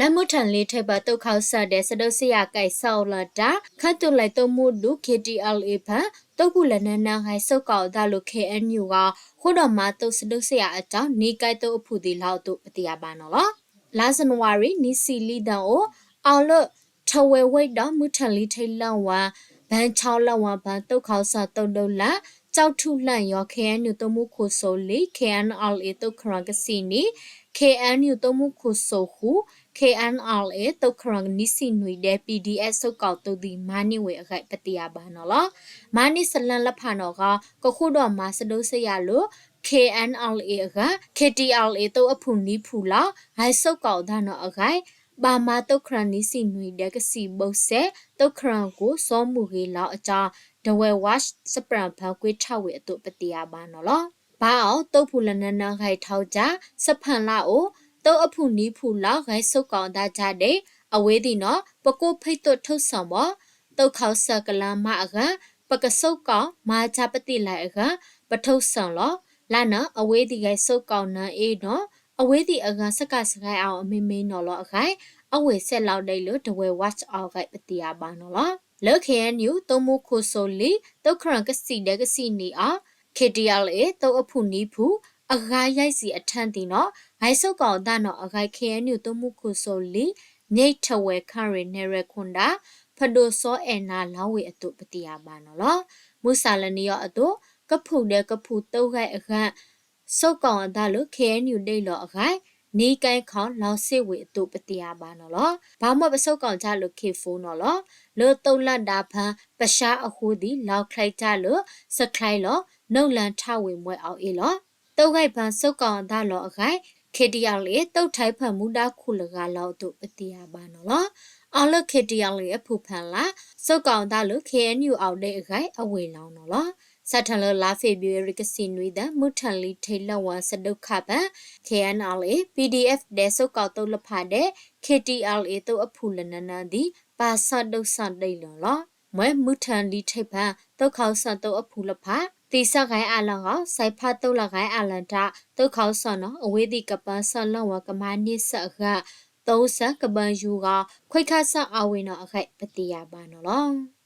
Lamutali Tabato Kausa de Sadosia Kai Saulata, Cantulato Mudu KTL Epa, Topulanana, I so called Daluke and Yuga, Hodamato Sadosia Ata, Nikaito Pudi Lauto Patiabanola. Last January, Nisi Lida O, Alla Tawe Wait down Mutali Tailawa, Ban Chaulawa Banto Kausa Todola, Chao Tu Lan Yo Kan Utomuku Soli, Kan Al Eto Kragasini, KN Utomuku Sohu, KNLA တုတ်ခရန်နီစီနွေတဲ့ PDF စုတ်ကောက်တုတ်ဒီမာနိဝေအခိုက်ပတိယဘာနော်လားမာနိစလန်လက်ဖာနော်ကခုတော့မာစဒိုစရလို့ KNLA က KTLA တုတ်အဖူနီဖူလာဟိုင်စုတ်ကောက်ဒါနော်အခိုက်ဘာမာတုတ်ခရန်နီစီနွေတဲ့ကစီဘုတ်ဆဲတုတ်ခရန်ကိုစောမှုကြီးလောက်အကြဒဝဲဝတ်စပရန်ဖကွေးထဝေအတုပတိယဘာနော်လားဘာအောင်တုတ်ဖူလနနခိုက်ထောက်ကြစဖန်လာအိုတောအဖူနီဖူလောက်ခိုင်စုတ်ကောင်တာကြတဲ့အဝေးဒီနော်ပကိုဖိတ်တုတ်ထုတ်ဆောင်မတုတ်ခေါဆကလာမအကပကစုတ်ကောင်မာချပတိလိုက်အကပထုတ်ဆောင်လောလာနအဝေးဒီခိုင်စုတ်ကောင်နအေးနော်အဝေးဒီအကစကစခိုင်အောင်အမေမေနော်လောအခိုင်အဝေးဆက်လောက်တယ်လို့ဒဝဲ watch out ခိုင်ပတိယပါနော်လောလောခေယန်ယူတုံမခုဆိုလီတုတ်ခရန်ကစီတဲ့ကစီနီအား KTLA တုတ်အဖူနီဖူအဂါရိုက်စီအထန်တီနော်ဂိုင်စုတ်ကောင်တာနော်အဂိုက်ခဲနူတမှုခုဆိုလီညိတ်ထဝဲခရနေရခွန်တာဖဒိုစောအနာလောင်းဝေအတုပတိယပါနော်လောမုဆာလနီယောအတုကဖုတဲ့ကဖုတုတ်ခိုက်အခန့်စုတ်ကောင်တာလို့ခဲနူဒိတ်လောအဂိုက်နီကိုင်ခေါလောင်စစ်ဝေအတုပတိယပါနော်လောဘာမပစုတ်ကောင်ကြလို့ခေဖိုးနော်လောလောတုတ်လတ်တာဖန်ပရှားအဟူဒီလောက်ခိုက်ကြလို့စခိုင်လောနှုတ်လန်ထဝေမွဲအောင်အေးလောတုတ်ခိုက်ပန်စုတ်ကောင်ဒါလောအခိုင်KTL တုတ်ထိုက်ဖတ်မူတာခုလကလောက်တို့ပတိယပါနော်လောအော်လ KTL အဖူဖန်လာစုတ်ကောင်ဒါလို့ KNU အောက်တဲ့အခိုင်အဝေလောင်းနော်လောစထလလာဖေဘီရီကစီနွေဒမုထန်လီထေလဝါစဒုခပန် KNL PDF တဲ့စုတ်ကောင်တုတ်လဖတ်တဲ့ KTL တုတ်အဖူလနနန်ဒီပါဆတ်ဒုတ်ဆတ်ဒိတ်လောမွဲမုထန်လီထေဖန်တုတ်ခေါဆတ်တုတ်အဖူလဖတ်တိစခိုင်အလငါစိုက်ဖတ်တုတ်လခိုင်အလန်တာတုတ်ခေါဆန်နော်အဝေးဒီကပန်းဆန်လောဝကမနိစအခသုံးဆကပန်းယူကခွိခါဆအဝေနော်အခိုက်ပတိယပါနော်လော